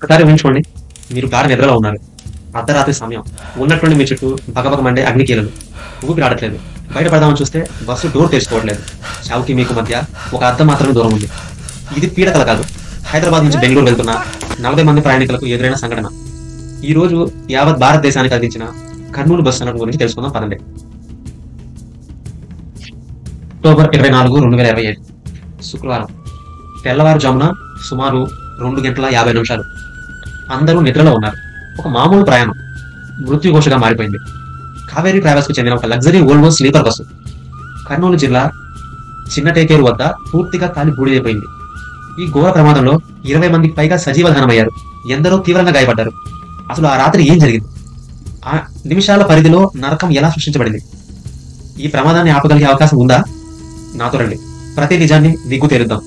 ఒక్కసారి ఊహించుకోండి, మీరు గాఢ నిద్రలో ఉన్నారు. అర్ధరాత్రి సమయం. ఉన్నట్టుండి మీ చుట్టూ బగబగ మండే అగ్నికీలలు. ఊపిరి ఆడట్లేదు. బయటపడదామని చూస్తే బస్సు డోర్ తెరుచుకోవట్లేదు. చావుకి మీకు మధ్య ఒక అర్థం మాత్రమే దూరం ఉంది. ఇది పీడకల కాదు. హైదరాబాద్ నుంచి బెంగళూరు వెళ్తున్న 40 మంది ప్రయాణికులకు ఎదురైన సంఘటన. ఈ రోజు యావత్ భారతదేశానికి అందించిన కర్నూలు బస్సు సంఘటన గురించి తెలుసుకుందాం పదండి. అక్టోబర్ 24, 2027 శుక్రవారం తెల్లవారుజామున సుమారు 2:50 అందరూ నిద్రలో ఉన్నారు. ఒక మామూలు ప్రయాణం మృత్యుఘోషగా మారిపోయింది. కావేరీ ట్రావెల్స్ కు చెందిన ఒక luxury Volvo sleeper bus Kurnool జిల్లా చిన్నటేకేరు వద్ద పూర్తిగా కాలి బూడిదైపోయింది. ఈ ఘోర ప్రమాదంలో 20 మందికి పైగా సజీవ దహనమయ్యారు. ఎందరో తీవ్రంగా గాయపడ్డారు. అసలు ఆ రాత్రి ఏం జరిగింది? ఆ నిమిషాల పరిధిలో నరకం ఎలా సృష్టించబడింది? ఈ ప్రమాదాన్ని ఆపగలిగే అవకాశం ఉందా? నాతో రండి, ప్రతి నిజాన్ని మీకు తేలుద్దాం.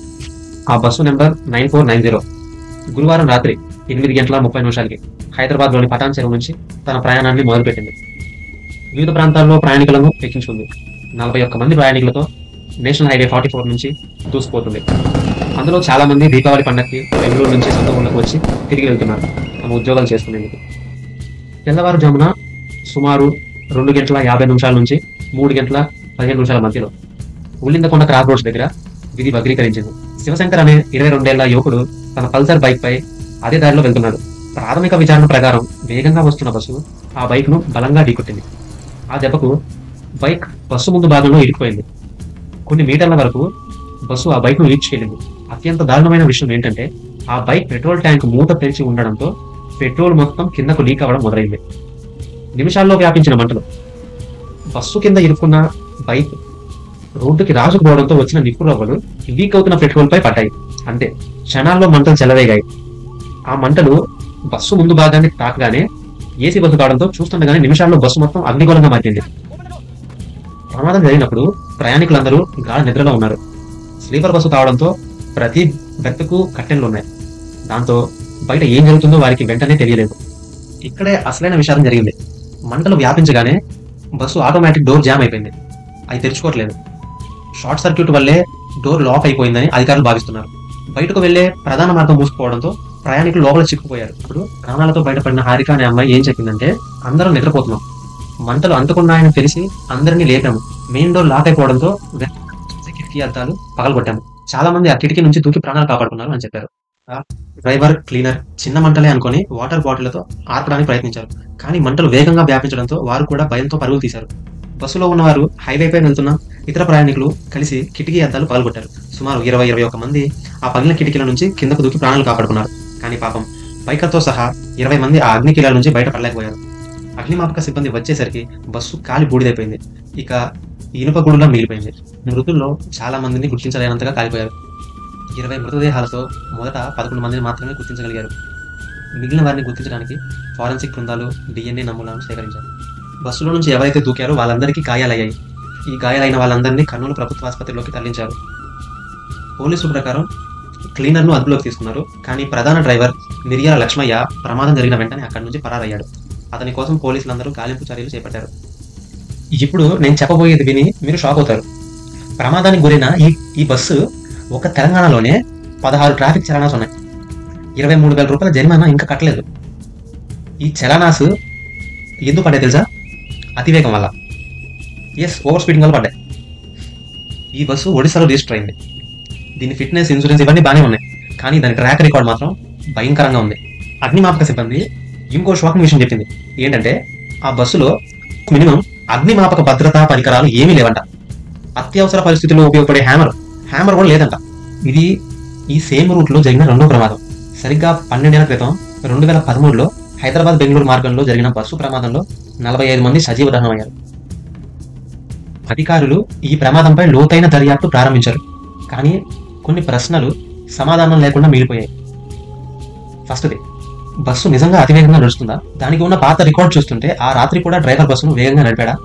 ఆ బస్సు నెంబర్ 9490 గురువారం రాత్రి 8:30 హైదరాబాద్లోని పటాన్ చెరువు నుంచి తన ప్రయాణాన్ని మొదలుపెట్టింది. వివిధ ప్రాంతాల్లో ప్రయాణికులను ఎక్కించుకుంది. 41 మంది ప్రయాణికులతో నేషనల్ హైవే 44 నుంచి దూసుకుపోతుంది. అందులో చాలా మంది దీపావళి పండగకి బెంగళూరు నుంచి సొంత ఊళ్ళకు వచ్చి తిరిగి వెళ్తున్నారు తమ ఉద్యోగాలు చేసుకునేందుకు. తెల్లవారుజామున సుమారు 2:50 నుంచి 3:15 మధ్యలో ఉల్లిందకొండ క్రాస్ రోడ్స్ దగ్గర విధి వక్రీకరించింది. శివశంకర్ అనే 22 ఏళ్ల యువకుడు తన పల్సర్ బైక్ పై అదే దారిలో వెళ్తున్నాడు. ప్రాథమిక విచారణ ప్రకారం వేగంగా వస్తున్న బస్సు ఆ బైక్ ను బలంగా ఢీకొట్టింది. ఆ దెబ్బకు బైక్ బస్సు ముందు భాగంలో ఇరుక్కుపోయింది. కొన్ని మీటర్ల వరకు బస్సు ఆ బైక్ ను ఈడ్చుకెళ్ళింది. అత్యంత దారుణమైన విషయం ఏంటంటే ఆ బైక్ పెట్రోల్ ట్యాంక్ మూత తెరిచి ఉండడంతో పెట్రోల్ మొత్తం కిందకు లీక్ అవ్వడం మొదలైంది. నిమిషాల్లో వ్యాపించిన మంటలు. బస్సు కింద ఇరుక్కున్న బైక్ రోడ్డుకి రాజుకుపోవడంతో వచ్చిన నిప్పు రవ్వలు లీక్ అవుతున్న పెట్రోల్ పై పడ్డాయి. అంతే, క్షణాల్లో మంటలు చెలరేగాయి. ఆ మంటలు బస్సు ముందు భాగాన్ని తాకగానే ఏసీ బస్సు కావడంతో చూస్తుండగానే నిమిషాల్లో బస్సు మొత్తం అగ్నిగోళంగా మారింది. ప్రమాదం జరిగినప్పుడు ప్రయాణికులందరూ గాఢ నిద్రలో ఉన్నారు. స్లీపర్ బస్సు కావడంతో ప్రతి బెర్త్కు కర్టెన్లు ఉన్నాయి. దాంతో బయట ఏం జరుగుతుందో వారికి వెంటనే తెలియలేదు. ఇక్కడే అసలైన విషయం జరిగింది. మంటలు వ్యాపించగానే బస్సు ఆటోమేటిక్ డోర్ జామ్ అయిపోయింది. అది తెరుచుకోవట్లేదు. షార్ట్ సర్క్యూట్ వల్లే డోర్ లాక్ అయిపోయిందని అధికారులు భావిస్తున్నారు. బయటకు వెళ్లే ప్రధాన మార్గం మూసుకుపోవడంతో ప్రయాణికులు లోపల చిక్కుపోయారు. ఇప్పుడు ప్రాణాలతో బయటపడిన హారిక అనే అమ్మాయి ఏం చెప్పిందంటే, అందరం నిద్రపోతున్నాం, మంటలు అంటుకున్నాయని తెలిసి అందరినీ లేపాము. మెయిన్ డోర్ లాక్ అయిపోవడంతో కిటికీ అద్దాలు పగలగొట్టాము. చాలా మంది ఆ కిటికీ నుంచి దూకి ప్రాణాలు కాపాడుకున్నారు అని చెప్పారు. డ్రైవర్, క్లీనర్ చిన్న మంటలే అనుకుని వాటర్ బాటిళ్లతో ఆర్పడానికి ప్రయత్నించారు. కానీ మంటలు వేగంగా వ్యాపించడంతో వారు కూడా భయంతో పరుగులు తీశారు. బస్సులో ఉన్నవారు హైవేపై వెళ్తున్న ఇతర ప్రయాణికులు కలిసి కిటికీ అద్దాలు పగలగొట్టారు. సుమారు 20-21 మంది ఆ పగిలిన కిటికీల నుంచి కిందకు దూకి ప్రాణాలు కాపాడుకున్నారు. కానీ పాపం బైకర్తో సహా 20 మంది ఆ అగ్నికీలాల నుంచి బయట పడలేకపోయారు. అగ్నిమాపక సిబ్బంది వచ్చేసరికి బస్సు కాలి బూడిదైపోయింది. ఇక ఇనుప గుడులా మిగిలిపోయింది. మృతుల్లో చాలా మందిని గుర్తించలేనంతగా కాలిపోయారు. 20 మృతదేహాలతో మొదట 11 మందిని మాత్రమే గుర్తించగలిగారు. మిగిలిన వారిని గుర్తించడానికి ఫారెన్సిక్ బృందాలు DNA నమూనాలను సేకరించారు. బస్సులో నుంచి ఎవరైతే దూకారో వాళ్ళందరికీ గాయాలయ్యాయి. ఈ గాయాలైన వాళ్ళందరినీ కర్నూలు ప్రభుత్వ ఆసుపత్రిలోకి తరలించారు. పోలీసుల ప్రకారం క్లీనర్ను అదుపులోకి తీసుకున్నారు. కానీ ప్రధాన డ్రైవర్ మిరియాల లక్ష్మయ్య ప్రమాదం జరిగిన వెంటనే అక్కడి నుంచి పరారయ్యాడు. అతని కోసం పోలీసులందరూ గాలింపు చర్యలు చేపట్టారు. ఇప్పుడు నేను చెప్పబోయేది విని మీరు షాక్ అవుతారు. ప్రమాదానికి గురైన ఈ బస్సు ఒక తెలంగాణలోనే 16 ట్రాఫిక్ చలానాస్ ఉన్నాయి. 23,000 రూపాయల జరిమానా ఇంకా కట్టలేదు. ఈ చలానాస్ ఎందుకు పడ్డాయి తెలుసా? అతివేగం వల్ల. ఓవర్ స్పీడింగ్ వల్ల పడ్డాయి. ఈ బస్సు ఒడిశాలో రిజిస్టర్ అయింది. దీని ఫిట్నెస్, ఇన్సూరెన్స్ ఇవన్నీ బాగానే ఉన్నాయి. కానీ దాని ట్రాక్ రికార్డ్ మాత్రం భయంకరంగా ఉంది. అగ్నిమాపక సిబ్బంది ఇంకో షాకింగ్ విషయం చెప్పింది. ఏంటంటే ఆ బస్సులో మినిమం అగ్నిమాపక భద్రతా పరికరాలు ఏమీ లేవంట. అత్యవసర పరిస్థితుల్లో ఉపయోగపడే హ్యామర్ కూడా లేదంట. ఇది ఈ సేమ్ రూట్ లో జరిగిన రెండో ప్రమాదం. సరిగ్గా 12 ఏళ్ల క్రితం 2013లో హైదరాబాద్ బెంగళూరు మార్గంలో జరిగిన బస్సు ప్రమాదంలో 45 మంది సజీవ దహనమయ్యారు. అధికారులు ఈ ప్రమాదంపై లోతైన దర్యాప్తు ప్రారంభించారు. కానీ కొన్ని ప్రశ్నలు సమాధానం లేకుండా మిగిలిపోయాయి. ఫస్ట్ది, బస్సు నిజంగా అతివేగంగా నడుస్తుందా? దానికి ఉన్న పాత రికార్డ్ చూస్తుంటే ఆ రాత్రి కూడా డ్రైవర్ బస్సును వేగంగా నడిపాడా?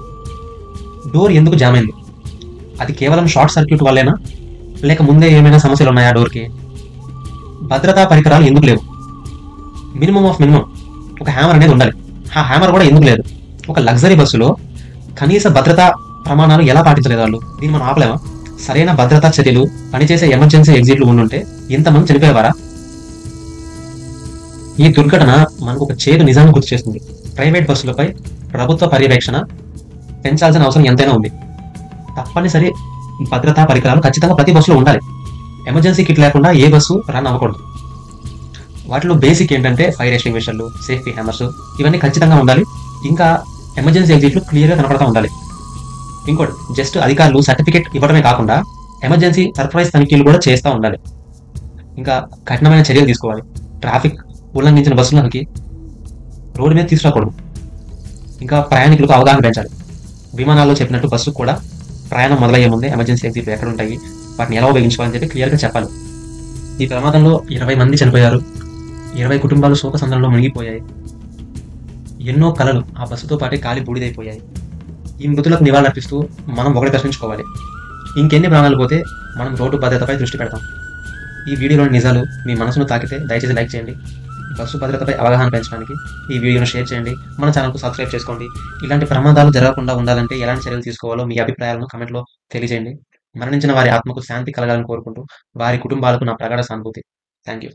డోర్ ఎందుకు జామ్ అయింది? అది కేవలం షార్ట్ సర్క్యూట్ వల్లేనా, లేక ముందే ఏమైనా సమస్యలు ఉన్నాయా డోర్కి? భద్రతా పరికరాలు ఎందుకు లేవు? మినిమం ఆఫ్ మినిమం ఒక హ్యామర్ అనేది ఉండాలి. ఆ హ్యామర్ కూడా ఎందుకు లేదు? ఒక లగ్జరీ బస్సులో కనీస భద్రతా ప్రమాణాలు ఎలా పాటించలేదు వాళ్ళు? దీన్ని మనం ఆపలేమా? సరైన భద్రతా చర్యలు, పనిచేసే ఎమర్జెన్సీ ఎగ్జిట్లు ఉండుంటే ఇంతమంది చనిపోయేవారా? ఈ దుర్ఘటన మనకు ఒక చేదు నిజాన్ని గుర్తు చేస్తుంది. ప్రైవేట్ బస్సులపై ప్రభుత్వ పర్యవేక్షణ పెంచాల్సిన అవసరం ఎంతైనా ఉంది. తప్పనిసరి భద్రతా పరికరాలు ఖచ్చితంగా ప్రతి బస్సులో ఉండాలి. ఎమర్జెన్సీ కిట్ లేకుండా ఏ బస్సు రన్ అవ్వకూడదు. వాటిలో బేసిక్ ఏంటంటే ఫైర్ ఎక్స్టింగ్విషర్లు, సేఫ్టీ హ్యామర్స్, ఇవన్నీ ఖచ్చితంగా ఉండాలి. ఇంకా ఎమర్జెన్సీ ఎగ్జిట్లు క్లియర్గా కనపడతా ఉండాలి. ఇంకోటి, జస్ట్ అధికారులు సర్టిఫికేట్ ఇవ్వడమే కాకుండా ఎమర్జెన్సీ సర్ప్రైజ్ తనిఖీలు కూడా చేస్తూ ఉండాలి. ఇంకా కఠినమైన చర్యలు తీసుకోవాలి. ట్రాఫిక్ ఉల్లంఘించిన బస్సులకి రోడ్డు మీద తీసుకురాకూడదు. ఇంకా ప్రయాణికులకు అవగాహన పెంచాలి. విమానాల్లో చెప్పినట్టు బస్సు కూడా ప్రయాణం మొదలయ్యే ముందే ఎమర్జెన్సీ ఎగ్జిట్లు ఎక్కడ ఉంటాయి, వాటిని ఎలా ఉపయోగించుకోవాలని చెప్పి క్లియర్గా చెప్పాలి. ఈ ప్రమాదంలో 20 మంది చనిపోయారు. 20 కుటుంబాలు శోకసంద్రంలో మునిగిపోయాయి. ఎన్నో కలలు ఆ బస్సుతో పాటే కాలి బూడిదైపోయాయి. ఈ మృతులకు నివాళులర్పిస్తూ మనం ఒకటి ప్రశ్నించుకోవాలి, ఇంకెన్ని ప్రాణాలు పోతే మనం రోడ్డు భద్రతపై దృష్టి పెడతాం. ఈ వీడియోలోని నిజాలు మీ మనసును తాకితే దయచేసి లైక్ చేయండి. బస్సు భద్రతపై అవగాహన పెంచడానికి ఈ వీడియోను షేర్ చేయండి. మన ఛానల్కు సబ్స్క్రైబ్ చేసుకోండి. ఇలాంటి ప్రమాదాలు జరగకుండా ఉండాలంటే ఎలాంటి చర్యలు తీసుకోవాలో మీ అభిప్రాయాలను కామెంట్లో తెలియజేయండి. మరణించిన వారి ఆత్మకు శాంతి కలగాలని కోరుకుంటూ వారి కుటుంబాలకు నా ప్రగాఢ సానుభూతి. Thank you.